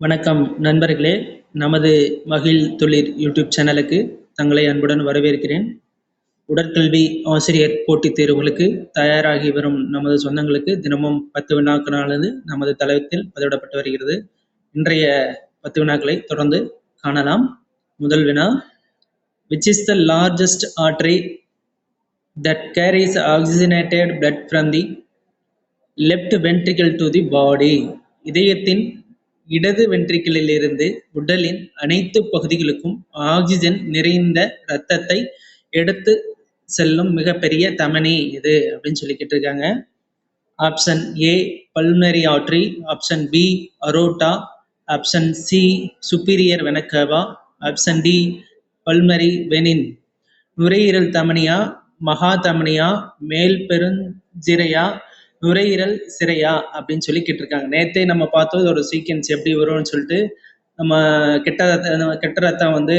வணக்கம் நண்பர்களே, நமது மகிழ் துளிர் யூடியூப் சேனலுக்கு தங்களை அன்புடன் வரவேற்கிறேன். உடற்கல்வி ஆசிரியர் போட்டித் தேர்வுகளுக்கு தயாராகி வரும் நமது சொந்தங்களுக்கு தினமும் 10 வினாக்களானது நமது தளத்தில் பதிவிடப்பட்டு வருகிறது. இன்றைய 10 வினாக்களை தொடர்ந்து காணலாம். முதல் வினா, which is the largest artery that carries oxygenated blood from the left ventricle to the body? இதயத்தின் இடது வென்ட்ரிக்கிளிலிருந்து உடலின் அனைத்து பகுதிகளுக்கும் ஆக்சிஜன் நிறைந்த இரத்தத்தை எடுத்து செல்லும் மிகப்பெரிய தமனி எது அப்படின்னு சொல்லி கேட்டிருக்காங்க. Option A pulmonary artery, option B aorta, option C superior vena cava, option D pulmonary வெனின். நுரையீரல் தமனியா, மகா தமனியா, மேல் பெருஞ்சிரையா, நுரையீரல் சிரையா அப்படின்னு சொல்லி கேட்டிருக்காங்க. நேத்தே நம்ம பார்த்தோம் இதோட சீக்வன்ஸ் எப்படி வரும்னு சொல்லிட்டு. நம்ம கெட்ட ரத்தம் வந்து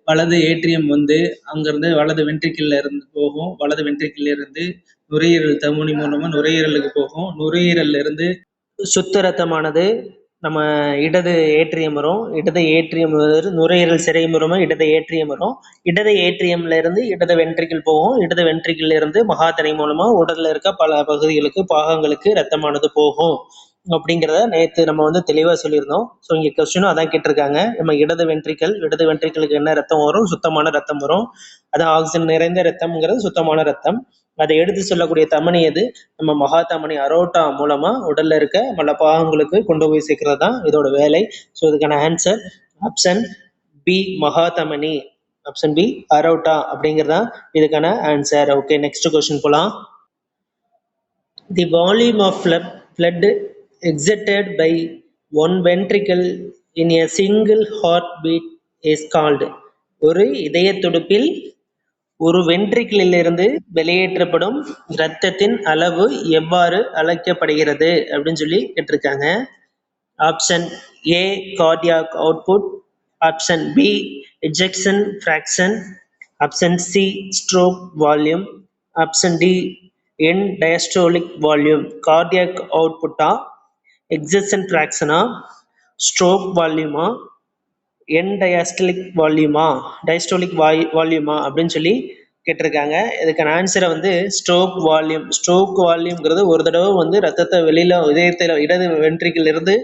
வலது ஏட்ரியம் வந்து அங்கிருந்து வலது வென்ட்ரிக்கிள்ல இருந்து போகும். வலது வென்ட்ரிக்கிள்ல இருந்து நுரையீரல் தமனி மூலமா நுரையீரலுக்கு போகும். நுரையீரல்ல இருந்து சுத்த ரத்தமானது நம்ம இடது ஏட்ரியம் வரும். இடது ஏட்ரியம் நுரையீரல் சிரை மூலமா இடது ஏட்ரியம் வரும். இடது ஏட்ரியம்ல இருந்து இடது வென்ட்ரிக்கிள் போகும். இடது வென்ட்ரிக்கிள்ல இருந்து மகாதனை மூலமா உடல்ல இருக்க பல பகுதிகளுக்கு பாகங்களுக்கு ரத்தமானது போகும் அப்படிங்கிறத நேற்று நம்ம வந்து தெளிவா சொல்லியிருந்தோம். ஸோ இங்க கொஸ்டினும் அதான் கேட்டிருக்காங்க. நம்ம இடது வென்ட்ரிக்கிளுக்கு என்ன ரத்தம் வரும்? சுத்தமான ரத்தம் வரும். அது ஆக்சிஜன் நிறைந்த ரத்தம்ங்கிறது சுத்தமான ரத்தம். அதை எடுத்து சொல்லக்கூடிய தமனி எது? நம்ம மகா தமனி அரோட்டா மூலமா உடல்ல இருக்க பல பாகங்களுக்கு கொண்டு போய் சேர்க்கிறது தான் இதோட வேலை. ஸோ இதுக்கான ஆன்சர் ஆப்ஷன் பி மகா தமனி, ஆப்ஷன் பி அரோட்டா அப்படிங்கிறதா இதுக்கான ஆன்சர். ஓகே, நெக்ஸ்ட் கொஸ்டின் போலாம். The volume of blood exerted by one ventricle in a single heartbeat is called. ஒரு இதய துடிப்பில் ஒரு வென்ட்ரிக்கிளிலிருந்து வெளியேற்றப்படும் இரத்தத்தின் அளவு எவ்வாறு அழைக்கப்படுகிறது அப்படின்னு சொல்லி கேட்டிருக்காங்க. Option A cardiac output, option B ejection fraction, option C stroke volume, option D end diastolic volume. Cardiac அவுட்புட்டா, எக்ஸெஷன் ஃப்ராக்ஷனா, ஸ்ட்ரோக் வால்யூமா, என் டயஸ்டோலிக் வால்யூமா அப்படின்னு சொல்லி கேட்டிருக்காங்க. இதுக்கான ஆன்சரை வந்து ஸ்ட்ரோக் வால்யூம். ஸ்ட்ரோக் வால்யூம்ங்கிறது ஒரு தடவை வந்து ரத்தத்தை வெளியில இதயத்தில் இடது வென்ட்ரிக்கிள் இருந்து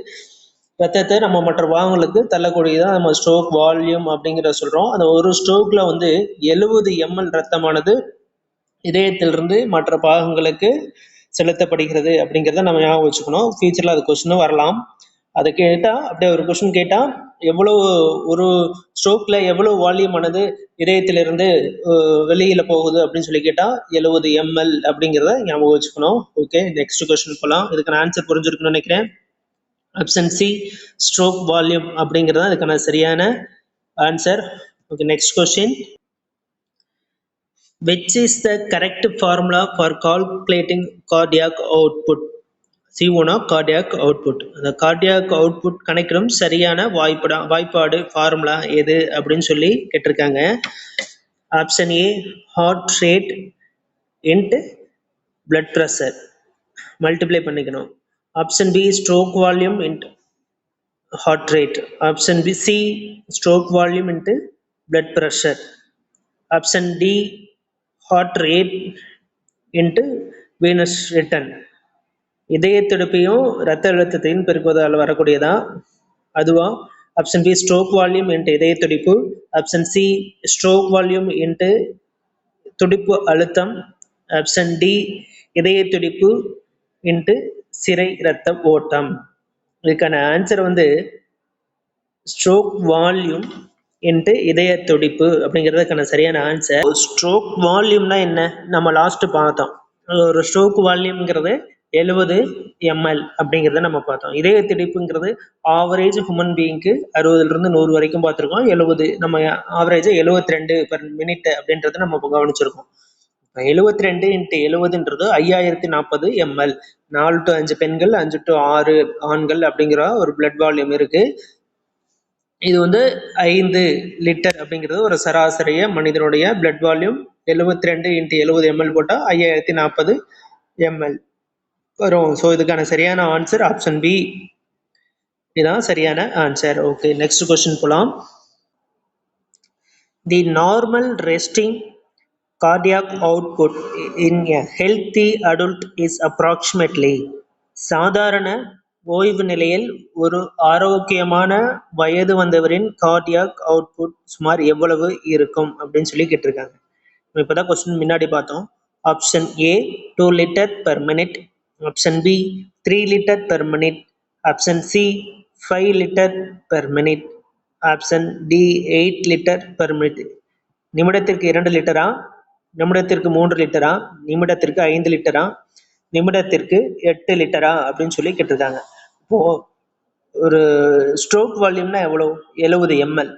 ரத்தத்தை நம்ம மற்ற பாகங்களுக்கு தள்ளக்கூடியதான் நம்ம ஸ்ட்ரோக் வால்யூம் அப்படிங்கிறத சொல்றோம். அந்த ஒரு ஸ்ட்ரோக்ல வந்து 70 ml ரத்தமானது இதயத்திலிருந்து மற்ற பாகங்களுக்கு செலுத்தப்படுகிறது அப்படிங்கிறத நம்ம ஞாபகம் வச்சுக்கணும். ஃபியூச்சர்ல அது கொஸ்டினும் வரலாம். அதை கேட்டா அப்படியே ஒரு கொஸ்டின் கேட்டா எவ்வளவு ஒரு ஸ்ட்ரோக்ல எவ்வளவு வால்யூம் ஆனது இதயத்திலிருந்து வெளியில போகுது அப்படின்னு சொல்லி கேட்டா 70 ml அப்படிங்கிறத ஞாபகம் வச்சுக்கணும். ஓகே, நெக்ஸ்ட் கொஸ்டின் போலாம். இதுக்கான ஆன்சர் புரிஞ்சிருக்குன்னு நினைக்கிறேன். ஆப்ஷன் சி ஸ்ட்ரோக் வால்யூம் அப்படிங்கிறது அதுக்கான சரியான answer. Okay, next question. Which is the correct formula for calculating cardiac output? C1 cardiac output. அந்த cardiac output கணக்கிடும் சரியான வாய்ப்பாடு ஃபார்முலா எது அப்படின்னு சொல்லி கேட்டிருக்காங்க. Option A heart rate into blood pressure multiply பண்ணிக்கணும். Option B stroke volume into heart rate. Option B C stroke volume into blood pressure. Option D heart rate into venous return. இதய துடிப்பையும் இரத்த அழுத்தத்தையும் பெருக்குவதால் வரக்கூடியதா அதுவா? Option B stroke volume into இதய துடிப்பு, option C stroke volume into துடிப்பு அழுத்தம், ஆப்ஷன் டி இதய துடிப்பு இன்ட்டு சிரை இரத்த ஓட்டம். இதுக்கான ஆன்சர் வந்து ஸ்ட்ரோக் வால்யூம் இன்ட்டு இதய துடிப்பு அப்படிங்கிறதுக்கான சரியான ஆன்சர். ஸ்ட்ரோக் வால்யூம்னா என்ன நம்ம லாஸ்ட் பார்த்தோம். ஒரு ஸ்ட்ரோக் வால்யூம்ங்கிறது 70 ml அப்படிங்கிறத நம்ம பார்த்தோம். இதய துடிப்புங்கிறது ஆவரேஜ் ஹியூமன் பீயிங்க்கு 60 to 100 வரைக்கும் பார்த்துருக்கோம். 70 நம்ம ஆவரேஜா 72 per minute அப்படின்றத நம்ம கவனிச்சிருக்கோம். 72 × 70ன்றது 5040 ml. 4 to 5 பெண்கள், 5 to 6 ஆண்கள் அப்படிங்கிற ஒரு பிளட் வால்யூம் இருக்கு. இது வந்து 5 லிட்டர் அப்படிங்கிறது ஒரு சராசரிய மனிதனுடைய பிளட் வால்யூம். 72 × 70 ml போட்டால் 5040 ml வரும். ஸோ இதுக்கான சரியான ஆன்சர் ஆப்ஷன் பி இதுதான் சரியான ஆன்சர். ஓகே, நெக்ஸ்ட் கொஸ்டின் போலாம். தி normal resting cardiac output in a healthy adult is approximately சாதாரண ஓய்வு நிலையில் ஒரு ஆரோக்கியமான வயது வந்தவரின் கார்டியாக் அவுட்புட் சுமார் எவ்வளவு இருக்கும் அப்படின்னு சொல்லி கேட்டிருக்காங்க. இப்போதான் கொஸ்டின் முன்னாடி பார்த்தோம். Option A 2 litre per minute, option B 3 litre per minute, option C 5 litre per minute, option D 8 litre per minute. நிமிடத்திற்கு 2 லிட்டரா, நிமிடத்திற்கு 3 லிட்டரா, நிமிடத்திற்கு 5 லிட்டரா, நிமிடத்திற்கு 8 லிட்டரா அப்படின்னு சொல்லி கேட்டிருக்காங்க. இப்போ ஒரு ஸ்ட்ரோக் வால்யூம்னா எவ்வளோ? 70 ml.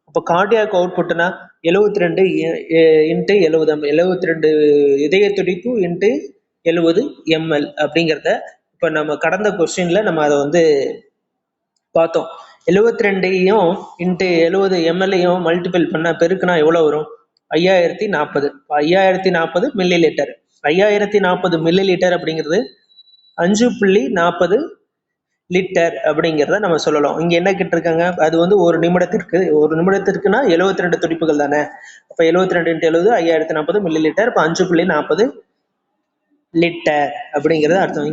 அப்போ கார்டியாக் அவுட்புட்னா 72 இன்ட்டு 70 ml, 72 இதய துடிப்பு இன்ட்டு 70 ml அப்படிங்கிறத இப்போ நம்ம கடந்த கொஸ்டின்ல நம்ம அதை வந்து பார்த்தோம். 72யும் இன்ட்டு 70 ml-யும் மல்டிபிள் பண்ண பெருக்குனா எவ்வளோ வரும்? 5040. 5040 மில்லி லிட்டர். 5040 மில்லி லிட்டர் அப்படிங்கிறது 5.40 லிட்டர் அப்படிங்கிறத நம்ம சொல்லலாம். இங்க என்ன கேட்டிருக்காங்க? அது வந்து ஒரு நிமிடத்திற்குனா 72 துடிப்புகள் தானே. அப்ப 72 × 70 5040 மில்லி லிட்டர். இப்போ 5.40 லிட்டர் அப்படிங்கிறது அர்த்தம்.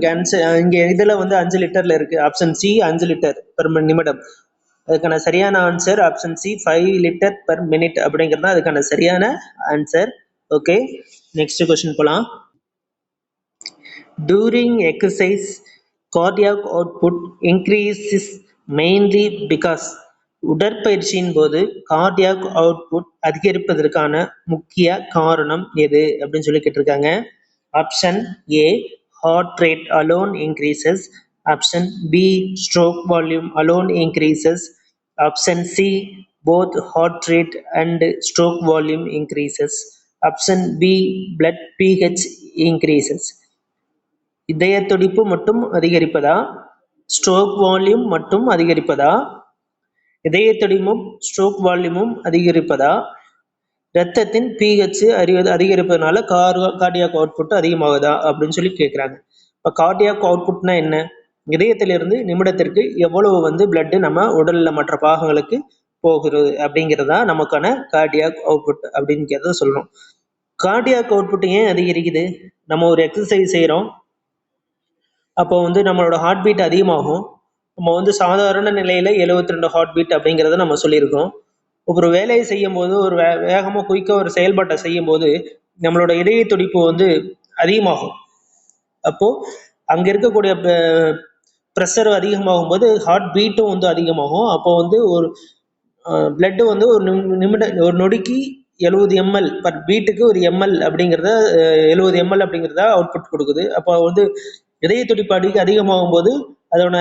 இங்க இதுல வந்து 5 லிட்டர்ல இருக்கு. ஆப்ஷன் சி 5 லிட்டர் பெர் நிமிடம். அதுக்கான சரியான answer option C 5 litre per minute அப்படிங்கிறது தான் அதுக்கான சரியான ஆன்சர். ஓகே, நெக்ஸ்ட் கொஸ்டின் போலாம். During exercise, cardiac output increases mainly because உடற்பயிற்சியின் போது கார்டியாக் அவுட்புட் அதிகரிப்பதற்கான முக்கிய காரணம் எது அப்படின்னு சொல்லி கேட்டிருக்காங்க. Option A heart rate alone increases, option B stroke volume alone increases, option C both heart rate and stroke volume increases, option B blood pH increases. இதய துடிப்பு மட்டும் அதிகரிப்பதா, ஸ்ட்ரோக் வால்யூம் மட்டும் அதிகரிப்பதா, இதய துடிப்பும் ஸ்ட்ரோக் வால்யூமும் அதிகரிப்பதா, இரத்தத்தின் pH அதிகரிப்பதனால கார்டியாக் அவுட்புட் அதிகமாகுதா அப்படின்னு சொல்லி கேட்குறாங்க. இப்போ கார்டியாக் அவுட்புட்னா என்ன? இதயத்திலிருந்து நிமிடத்திற்கு எவ்வளவு வந்து பிளட் நம்ம உடல்ல மற்ற பாகங்களுக்கு போகிறது அப்படிங்கிறதா நமக்கான கார்டியாக் அவுட்புட் அப்படிங்கிறத சொல்லணும். கார்டியாக் அவுட்புட் ஏன் அதிகரிக்குது? நம்ம ஒரு எக்ஸசைஸ் செய்கிறோம், அப்போ வந்து நம்மளோட ஹார்ட் பீட் அதிகமாகும். நம்ம வந்து சாதாரண நிலையில் 72 ஹார்ட் பீட் அப்படிங்கிறத நம்ம சொல்லியிருக்கோம். ஒரு வேலையை செய்யும் போது ஒரு வேகமாக குயிக்காக ஒரு செயல்பாட்டை செய்யும் போது நம்மளோட இதய துடிப்பு வந்து அதிகமாகும். அப்போது அங்கே இருக்கக்கூடிய ப்ரெஷர் அதிகமாகும் போது ஹார்ட் பீட்டும் வந்து அதிகமாகும். அப்போ வந்து ஒரு பிளட்டு வந்து ஒரு நொடிக்கு 70 ml பர் பீட்டுக்கு ஒரு ml அப்படிங்கிறத 70 ml அப்படிங்கிறத அவுட்புட் கொடுக்குது. அப்போ வந்து இதய துடிப்பு அதிகமாகும் போது அதோட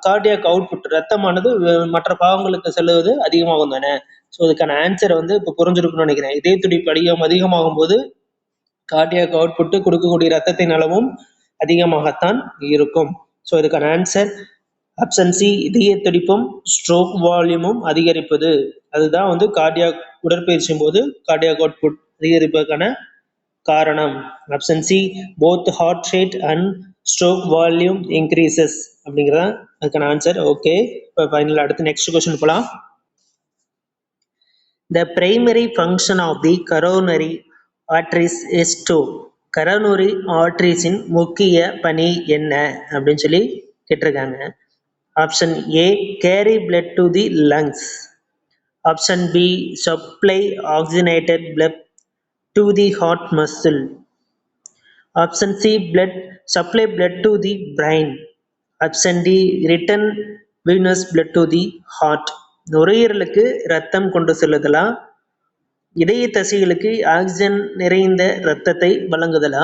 கார்டியாக் அவுட்புட் ரத்தமானது மற்ற பாகங்களுக்கு செல்லுவது அதிகமாகும் தானே. ஸோ இதுக்கான ஆன்சர் வந்து இப்போ புரிஞ்சிருக்குன்னு நினைக்கிறேன். இதய துடிப்பு அதிகமாகும் போது கார்டியாக் அவுட்புட் கொடுக்கக்கூடிய ரத்தத்தின் அளவும் அதிகமாகத்தான் இருக்கும். ஸோ இதுக்கான ஆன்சர் ஆப்ஷன் சி இதய துடிப்பும் ஸ்ட்ரோக் வால்யூமும் அதிகரிப்பது. அதுதான் வந்து கார்டியாக் உடற்பயிற்சியும் போது கார்டியாக் அவுட்புட் அதிகரிப்பதற்கான காரணம். Option C both heart rate and stroke volume increases அப்படிங்கிறதா அதுக்கான ஆன்சர். ஓகே, இப்போ ஃபைனல் அடுத்து நெக்ஸ்ட் கொஸ்டின் போகலாம். The primary function of the coronary arteries is to coronary ஆர்டரிஸின் முக்கிய பணி என்ன அப்படின்னு சொல்லி கேட்டிருக்காங்க. Option A carry blood to the lungs, option B supply oxygenated blood to the heart muscle, option C supply blood to the brain, option D return venous blood to the heart. நுரையீரலுக்கு ரத்தம் கொண்டு செல்லுதலா, இதய தசைகளுக்கு oxygen நிறைந்த இரத்தத்தை வழங்குதலா,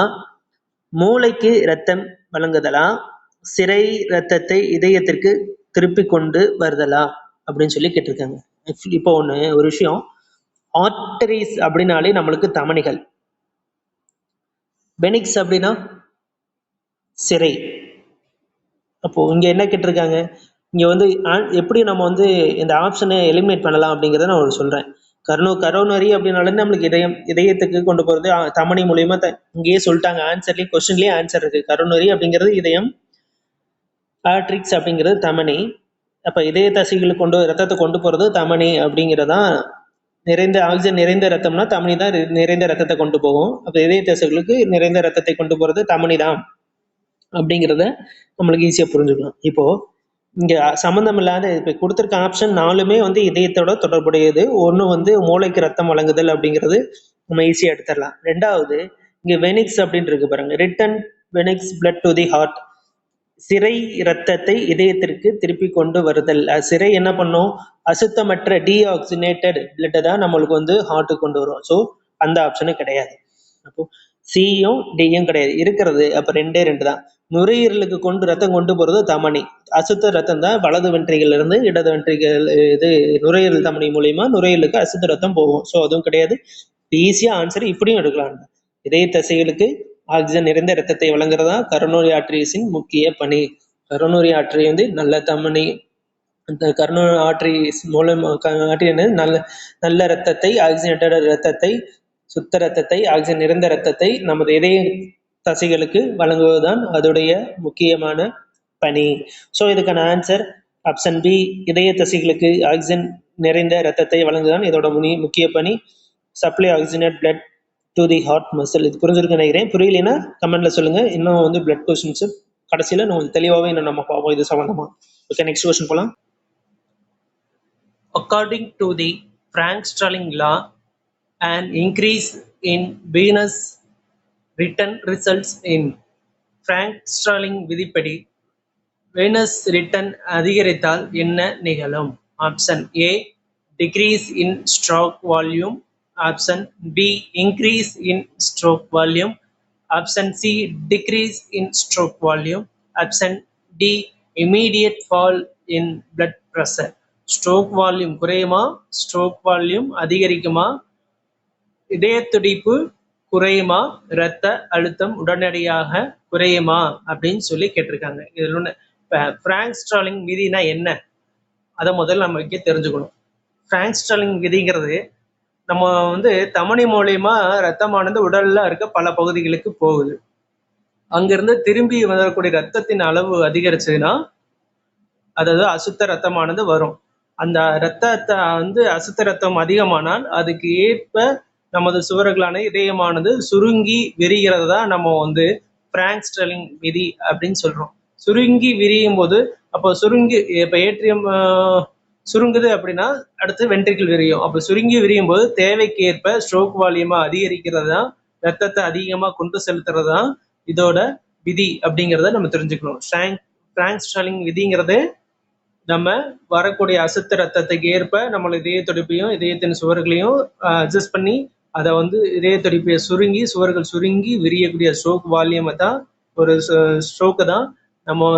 மூளைக்கு இரத்தம் வழங்குதலா, சிறை இரத்தத்தை இதயத்திற்கு திருப்பி கொண்டு வருதலா அப்படின்னு சொல்லி கேட்டிருக்காங்க. இப்போ ஒரு விஷயம், ஆர்டரிஸ் அப்படின்னாலே நம்மளுக்கு தமனிகள், வெனிக்ஸ் அப்படின்னா சிறை. அப்போ இங்க என்ன கேட்டிருக்காங்க? இங்க வந்து எப்படி நம்ம வந்து இந்த ஆப்ஷனை எலிமினேட் பண்ணலாம் அப்படிங்கிறத நான் சொல்றேன். கரோனரி அப்படின்னாலே நம்மளுக்கு இதயத்துக்கு கொண்டு போறது தமனி மூலியமா இங்கேயே சொல்லிட்டாங்க. ஆன்சர்லயே கொஸ்டின்லயே ஆன்சர் இருக்கு. கரோனரி அப்படிங்கிறது இதயம், ஆர்ட்ரிக்ஸ் அப்படிங்கிறது தமனி. அப்போ இதய தசைகளுக்கு ரத்தத்தை கொண்டு போகிறது தமனி அப்படிங்கிறதான். நிறைந்த ஆக்சிஜன் நிறைந்த ரத்தம்னா தமனி தான் நிறைந்த ரத்தத்தை கொண்டு போகும். அப்போ இதய தசைகளுக்கு நிறைந்த ரத்தத்தை கொண்டு போகிறது தமனி தான் அப்படிங்கிறத நம்மளுக்கு ஈஸியாக புரிஞ்சுக்கலாம். இப்போது இங்கே சம்மந்தம் இல்லாத இப்போ கொடுத்துருக்க ஆப்ஷன் 4மே இதயத்தோட தொடர்புடையது. ஒன்று மூளைக்கு ரத்தம் வழங்குதல் அப்படிங்கிறது நம்ம ஈஸியாக எடுத்துடலாம். ரெண்டாவது இங்கே வெனிக்ஸ் அப்படின்னு இருக்கு பாருங்க, return venous blood to the heart. சிறை இரத்தத்தை இதயத்திற்கு திருப்பி கொண்டு வருதல். சிறை என்ன பண்ணும், அசுத்தமற்ற டீஆக்சினேட்டட் பிளட்டை தான் நம்மளுக்கு ஹார்ட்டுக்கு கொண்டு வரும். ஸோ அந்த ஆப்ஷனும் கிடையாது. அப்போ சியும் டியும் கிடையாது, இருக்கிறது அப்போ 2 தான். நுரையீரலுக்கு ரத்தம் கொண்டு போறது தமனி. அசுத்த ரத்தம் தான் வலது வென்ட்ரிகள்ல இருந்து இடது வென்ட்ரிகல் நுரையீரல் தமனி மூலியமா நுரையீரலுக்கு அசுத்த ரத்தம் போகும். ஸோ அதுவும் கிடையாது. ஈஸியா ஆன்சர் இப்படியும் எடுக்கலாம். இதய தசைகளுக்கு ஆக்சிஜன் நிறைந்த ரத்தத்தை வழங்குறதா கரோனரி ஆர்டரிஸின் முக்கிய பணி. கரோனரி ஆர்டரி நல்ல தமனி, அந்த கரோனரி ஆர்டரிஸ் மூலம் நல்ல ரத்தத்தை, ஆக்சிஜனேட்டட் ரத்தத்தை, சுத்த ரத்தத்தை, ஆக்சிஜன் நிறைந்த ரத்தத்தை நமது இதய தசைகளுக்கு வழங்குவதுதான் அதோடைய முக்கியமான பணி. ஸோ இதுக்கான ஆன்சர் ஆப்ஷன் பி, இதய தசைகளுக்கு ஆக்சிஜன் நிறைந்த ரத்தத்தை வழங்குதான் இதோட முக்கிய பணி. Supply oxygenate blood to the heart muscle. இது புரிஞ்சிருக்கு நினைக்கிறேன். புரியலைன்னா கமெண்ட்ல சொல்லுங்க. இன்னும் பிளட் கொஸ்டின்ஸ் கடைசியில் இன்னும் தெளிவாகவே இன்னும் நம்ம பார்ப்போம் இது சம்பந்தமா. ஓகே, நெக்ஸ்ட் கொஸ்டின் போகலாம். According to the Frank Starling law, an increase in venous return results in. Frank Starling விதிப்படி venous return அதிகரித்தால் என்ன நிகழும்? Option A, decrease in stroke volume. Option B, increase in stroke volume. Option C, decrease in stroke volume. Option D, immediate fall in blood pressure. Stroke volume குறையுமா, stroke volume அதிகரிக்குமா, இதய துடிப்பு குறையுமா, இரத்த அழுத்தம் உடனடியாக குறையுமா அப்படின்னு சொல்லி கேட்டிருக்காங்க. இதில் ஒன்று, இப்போ ஃப்ராங்க் ஸ்டாலிங் விதினா என்ன, அதை முதல்ல நம்ம இங்கே தெரிஞ்சுக்கணும். ஃப்ராங்க் ஸ்டாலிங் விதிங்கிறது நம்ம தமனி மூலியமா ரத்தமானது உடல்ல இருக்க பல பகுதிகளுக்கு போகுது. அங்கிருந்து திரும்பி வரக்கூடிய ரத்தத்தின் அளவு அதிகரிச்சதுன்னா, அதாவது அசுத்த ரத்தமானது வரும். அந்த ரத்தத்தை அசுத்த ரத்தம் அதிகமானால் அதுக்கு ஏற்ப நமது சுவர்களான இதயமானது சுருங்கி விரிகிறது தான் நம்ம ஃப்ராங்க் ஸ்டாலிங் விதி அப்படின்னு சொல்றோம். சுருங்கி விரியும் போது, அப்போ இப்போ ஏட்ரியம் சுருங்குது அப்படின்னா அடுத்து வென்ட்ரிக்கிள் விரியும். அப்போ சுருங்கி விரியும் போது தேவைக்கு ஏற்ப ஸ்ட்ரோக் வால்யூமா அதிகரிக்கிறது தான், ரத்தத்தை அதிகமாக கொண்டு செலுத்துறது தான் இதோட விதி அப்படிங்கிறத நம்ம தெரிஞ்சுக்கணும். ஃப்ராங்க் ஸ்டாலிங் விதிங்கிறது நம்ம வரக்கூடிய அசுத்த ரத்தத்துக்கு ஏற்ப நம்மளோட இதய துடிப்பையும் இதயத்தின் சுவர்களையும் அட்ஜஸ்ட் பண்ணி அதை இதய துடிப்பை சுவர்கள் சுருங்கி விரியக்கூடிய ஸ்ட்ரோக் வால்யூமை தான், ஒரு ஸ்ட்ரோக்கை தான் நம்ம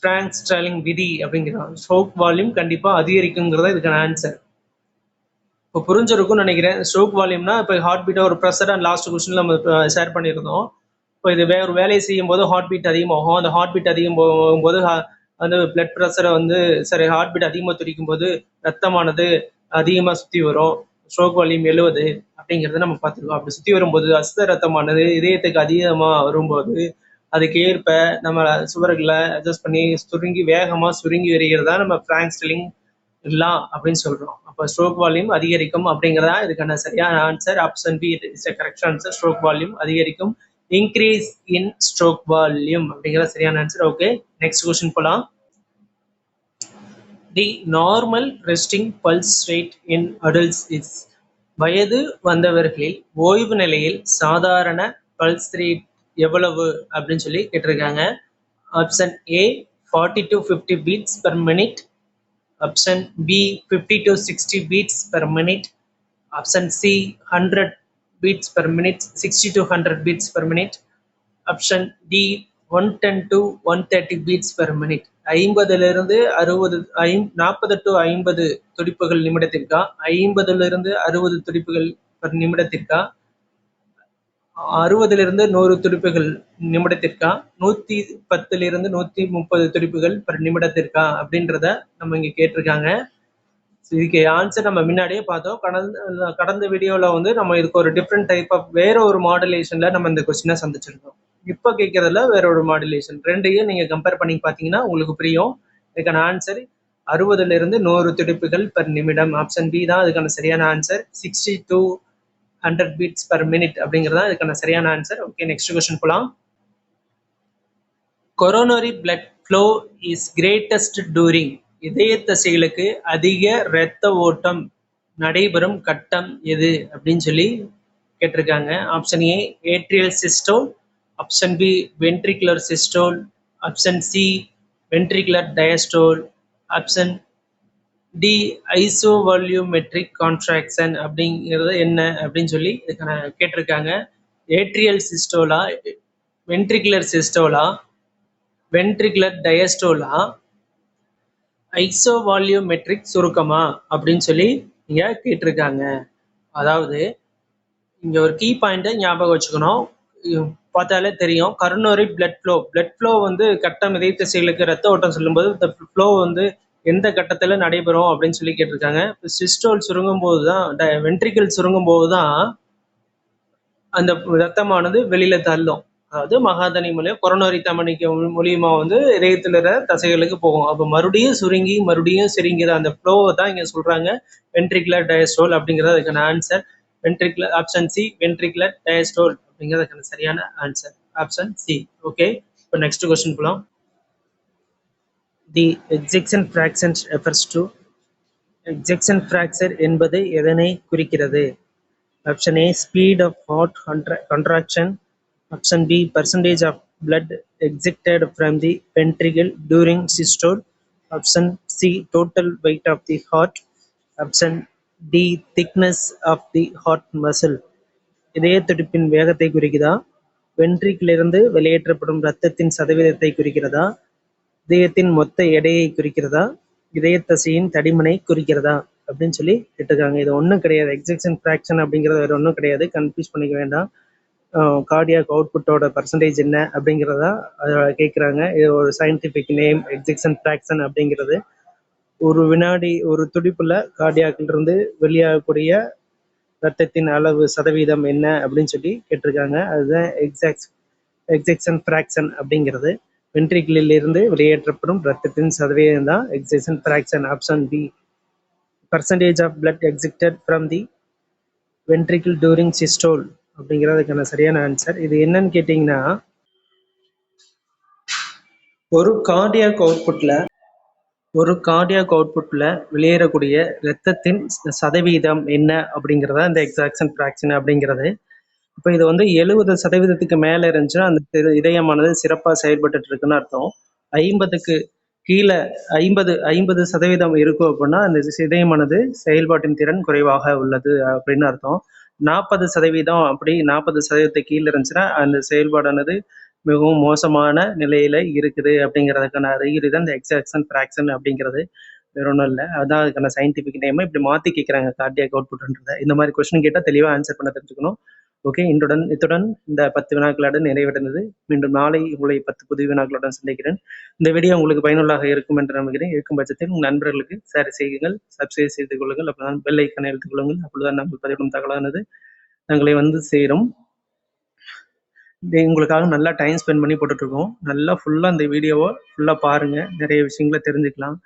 ஃப்ராங்க் ஸ்டாலிங் விதி அப்படிங்கிறோம். ஸ்ட்ரோக் வால்யூம் கண்டிப்பாக அதிகரிக்குங்கிறத இதுக்கான ஆன்சர். இப்போ புரிஞ்சிருக்கும்னு நினைக்கிறேன். ஸ்ட்ரோக் வால்யூம்னா இப்போ ஹார்ட் பீட்டை ஒரு ப்ரெஷர் அண்ட் லாஸ்ட் கொஸ்டினில் நம்ம ஷேர் பண்ணியிருந்தோம். இப்போ இது ஒரு வேலையை செய்யும் போது ஹார்ட் பீட் அதிகமாகும். அந்த ஹார்ட் பீட் அதிகம் போகும்போது பிளட் ப்ரெஷரை ஹார்ட் பீட் அதிகமாக துடிக்கும் போது ரத்தமானது அதிகமாக சுற்றி வரும். ஸ்ட்ரோக் வால்யூம் 70 அப்படிங்கிறத நம்ம பார்த்துருக்கோம். அப்படி சுற்றி வரும்போது அசுத்த ரத்தமானது இதயத்துக்கு அதிகமாக வரும்போது அதுக்கு ஏற்ப நம்ம சுவர்களை அட்ஜஸ்ட் பண்ணி வேகமாக சுருங்கி வருகிறதா நம்ம ஃப்ராங்க் ஸ்டாலிங் லா அப்படின்னு சொல்கிறோம். அப்போ ஸ்ட்ரோக் வால்யூம் அதிகரிக்கும் அப்படிங்கிறதா இதுக்கான சரியான answer. Option B is correct answer. Stroke volume அதிகரிக்கும், இன்க்ரீஸ் இன் ஸ்ட்ரோக் வால்யூம் அப்படிங்கிற சரியான ஆன்சர். ஓகே, நெக்ஸ்ட் கொஸ்டின் போகலாம். The normal resting pulse rate in adults is. வயது வந்தவர்களில் ஓய்வு நிலையில் சாதாரண பல்ஸ் ரேட் எவ்வளவு அப்படின்னு சொல்லி கேட்டிருக்காங்க. Option A 40 to 50 beats per minute. Option B 50 to 60 beats per minute. Option C 100 beats per minute, 60 to 100 beats per minute. Option D 110 to 130 beats per minute. 50லிருந்து 60, 40 to 50 துடிப்புகள் நிமிடத்திற்கா, 50லிருந்து 60 துடிப்புகள் per நிமிடத்திற்கா, 60லிருந்து 100 துடிப்புகள் நிமிடத்திற்கா, 110லிருந்து 130 துடிப்புகள் per நிமிடத்திற்கா அப்படின்றத நம்ம இங்க கேட்டிருக்காங்க. இதுக்கு ஆன்சர் நம்ம முன்னாடியே பார்த்தோம். கடந்த வீடியோவில் நம்ம இதுக்கு ஒரு டிஃப்ரெண்ட் டைப் ஆஃப் வேற ஒரு மாடுலேஷன்ல நம்ம இந்த கொஸ்டினை சந்திச்சிருக்கோம். இப்போ கேட்கறதுல வேற ஒரு மாடுலேஷன். ரெண்டையும் நீங்க கம்பேர் பண்ணி பார்த்தீங்கன்னா உங்களுக்கு புரியும். இதுக்கான ஆன்சர் 60லிருந்து 100 துடிப்புகள் பெர் நிமிடம். ஆப்ஷன் பி தான் அதுக்கான சரியான answer. 60 to 100 beats per minute அப்படிங்கிறது தான் இதுக்கான சரியான ஆன்சர். ஓகே, நெக்ஸ்ட் கொஸ்டின் போலாம். Coronary blood flow is greatest during. இதய தசைகளுக்கு அதிக இரத்த ஓட்டம் நடைபெறும் கட்டம் எது அப்படின்னு சொல்லி கேட்டிருக்காங்க. Option A atrial systole, option B ventricular systole, option C ventricular diastole, option D isovolumetric contraction அப்படிங்கிறது என்ன அப்படின்னு சொல்லி இதுக்கான கேட்டிருக்காங்க. ஏட்ரியல் சிஸ்டோலா, வென்ட்ரிகுலர் சிஸ்டோலா, வென்ட்ரிகுலர் டயஸ்டோலா, ஐசோவால்யூமெட்ரிக் சுருக்கமா அப்படின்னு சொல்லி இங்க கேட்டிருக்காங்க. அதாவது இங்க ஒரு கீ பாயிண்ட்டை ஞாபகம் வச்சுக்கணும். பார்த்தாலே தெரியும், கரோனரி பிளட் ஃப்ளோ வந்து கட்டம் இதய தசைகளுக்கு ரத்த ஓட்டம் சொல்லும்போது இந்த ஃப்ளோ வந்து எந்த கட்டத்துல நடைபெறும் அப்படின்னு சொல்லி கேட்டிருக்காங்க. சிஸ்டோல் சுருங்கும் போது தான், வென்ட்ரிக்கல் சுருங்கும் போது தான் அந்த ரத்தமானது வெளியில தள்ளும். அதாவது மகாதனி மூலியம் கொரோனரி தமனிக்கு மூலியமா வந்து இதயத்துல இருக்கிற தசைகளுக்கு போகும். அப்போ மறுபடியும் சுருங்கி மறுபடியும் சுருங்கிற அந்த ஃப்ளோவை தான் இங்க சொல்றாங்க வென்ட்ரிகுலர் டயஸ்டோல் அப்படிங்கிறது அதுக்கான answer. Ventricular option C ventricular diastole அப்படிங்கிறது அதுக்கான சரியான ஆன்சர். Option C. ஓகே, இப்போ நெக்ஸ்ட் கொஸ்டின் போலாம். The ejection fraction refers to. Ejection fracture என்பது எதனை குறிக்கிறது? Option A speed of heart contraction, option B percentage of blood ejected from the ventricle during systole, option C total weight of the heart, option D thickness of the heart muscle. இதய துடிப்பின் வேகத்தை குறிக்குதா, வென்ட்ரிக்கிலிருந்து வெளியேற்றப்படும் இரத்தத்தின் சதவீதத்தை குறிக்கிறதா, இதயத்தின் மொத்த எடையை குறிக்கிறதா, இதய தசையின் தடிமனை குறிக்கிறதா அப்படின்னு சொல்லி கேட்டிருக்காங்க. இது ஒன்றும் கிடையாது. எக்ஸெக்ஷன் ஃபிராக்ஷன் அப்படிங்கிறது வேற ஒன்றும் கிடையாது, கன்ஃபியூஸ் பண்ணிக்க வேண்டாம். கார்டியாக் அவுட்புட்டோட பர்சன்டேஜ் என்ன அப்படிங்கிறதா கேட்குறாங்க. இது ஒரு சயின்டிஃபிக் நேம். எக்ஸெக்ஷன் ஃபிராக்ஷன் அப்படிங்கிறது ஒரு வினாடி ஒரு துடிப்புல கார்டியாக்ல இருந்து வெளியாகக்கூடிய ரத்தத்தின் அளவு சதவீதம் என்ன அப்படின்னு சொல்லி கேட்டிருக்காங்க. அதுதான் எக்ஸெக்ஷன் ஃபிராக்ஷன் அப்படிங்கிறது. வென்ட்ரிக்கிளில் இருந்து வெளியேற்றப்படும் ரத்தத்தின் சதவீதம் தான் ejection fraction. Option B percentage of blood ejected from the ventricle during systole அப்படிங்கிறதுக்கான சரியான ஆன்சர். இது என்னன்னு கேட்டிங்கன்னா, ஒரு கார்டியாக் அவுட்புட்ல வெளியேறக்கூடிய இரத்தத்தின் சதவீதம் என்ன அப்படிங்கிறதா இந்த எக்ஸாக்ஷன் ஃபிராக்ஷன் அப்படிங்கிறது. இப்போ இது வந்து 70% மேலே இருந்துச்சுன்னா அந்த இதயமானது சிறப்பாக செயல்பட்டு இருக்குன்னு அர்த்தம். 50க்கு கீழே 50% இருக்கும் அப்படின்னா அந்த இதயமானது செயல்பாட்டின் திறன் குறைவாக உள்ளது அப்படின்னு அர்த்தம். 40% அப்படி 40% கீழே இருந்துச்சுன்னா அந்த செயல்பாடானது மிகவும் மோசமான நிலையில இருக்குது அப்படிங்கிறதுக்கான அறிகுறி தான் இந்த எக்ஸாக்ஷன் ஃபிராக்ஷன் அப்படிங்கிறது. வேற ஒன்றும் இல்லை, அதான் அதுக்கான சயின்டிஃபிக் நேம். இப்படி மாற்றி கேட்குறாங்க கார்டியாக் அவுட்புட்ன்றதை. இந்த மாதிரி கொஸ்டின் கேட்டால் தெளிவாக ஆன்சர் பண்ண தெரிஞ்சுக்கணும். ஓகே, இத்துடன் இந்த 10 வினாக்களுடன் நிறைவடைந்தது. மீண்டும் நாளை உங்களை 10 புதிய வினாக்களுடன் சந்திக்கிறேன். இந்த வீடியோ உங்களுக்கு பயனுள்ளாக இருக்கும் என்று நம்புகிறேன். இருக்கும் பட்சத்தில் உங்கள் நண்பர்களுக்கு ஷேர் செய்யுங்கள், சப்ஸ்கிரைப் செய்து கொள்ளுங்கள், அப்போதான் பெல் ஐக்கானை எழுத்துக் கொள்ளுங்கள். அப்பொழுதுதான் நாங்கள் பதிவிடும் தகவலானது தங்களை வந்து சேரும். உங்களுக்காக நல்லா டைம் ஸ்பெண்ட் பண்ணி போட்டுட்ருக்கோம். நல்லா ஃபுல்லாக இந்த வீடியோவை ஃபுல்லாக பாருங்கள், நிறைய விஷயங்களை தெரிஞ்சுக்கலாம்.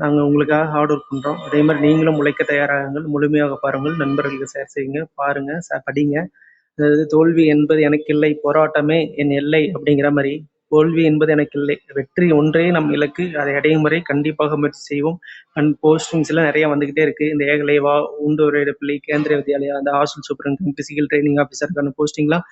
நாங்கள் உங்களுக்காக ஹார்ட் ஒர்க் பண்ணுறோம். அதே மாதிரி நீங்களும் உழைக்க தயாராகுங்கள், முழுமையாக பாருங்கள், நண்பர்களுக்கு ஷேர் செய்யுங்க, பாருங்கள், படிங்க. அதாவது தோல்வி என்பது எனக்கு இல்லை, போராட்டமே என் எல்லை அப்படிங்கிற மாதிரி, தோல்வி என்பது எனக்கு இல்லை, வெற்றி ஒன்றே நம் இலக்கு, அதை அடையும் வரை கண்டிப்பாக முயற்சி செய்வோம். போஸ்டிங்ஸ் எல்லாம் நிறைய வந்துகிட்டே இருக்கு. இந்த ஏகலைவா, உண்டோரேடப்பள்ளி, கேந்திரிய வித்யாலயா, அந்த ஹாஸ்டல் சூப்பரண்ட், பிசிக்கல் ட்ரைனிங் ஆஃபீஸருக்கான போஸ்டிங்லாம்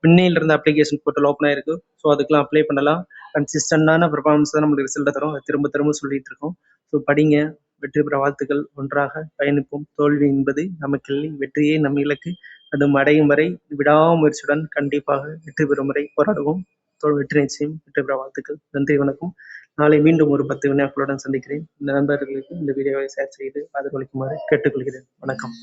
பின்னையில் இருந்த அப்ளிகேஷன் போர்ட்டல் ஓப்பன் ஆயிருக்கு. ஸோ அதுக்கெல்லாம் அப்ளை பண்ணலாம். கன்சிஸ்டண்டான பெர்ஃபார்மன்ஸ் தான் நம்மளுக்கு ரிசல்ட்டை தரும். அதை திரும்ப திரும்ப சொல்லிட்டு இருக்கோம். ஸோ படிங்க, வெற்றி பெற வாழ்த்துக்கள். ஒன்றாக பயணிப்போம். தோல்வி என்பது நமக்கில்லை, வெற்றியே நம் இலக்கு, அது அடையும் வரை விடாமுயற்சியுடன் கண்டிப்பாக வெற்றி பெறும் வரை போராடுவோம். வெற்றி நிச்சயம், வெற்றி பெற வாழ்த்துக்கள். நன்றி, வணக்கம். நாளை மீண்டும் ஒரு 10 வினாக்களுடன் சந்திக்கிறேன். இந்த நண்பர்களுக்கு இந்த வீடியோவை ஷேர் செய்து ஆதரவளிக்குமாறு கேட்டுக்கொள்கிறேன். வணக்கம்.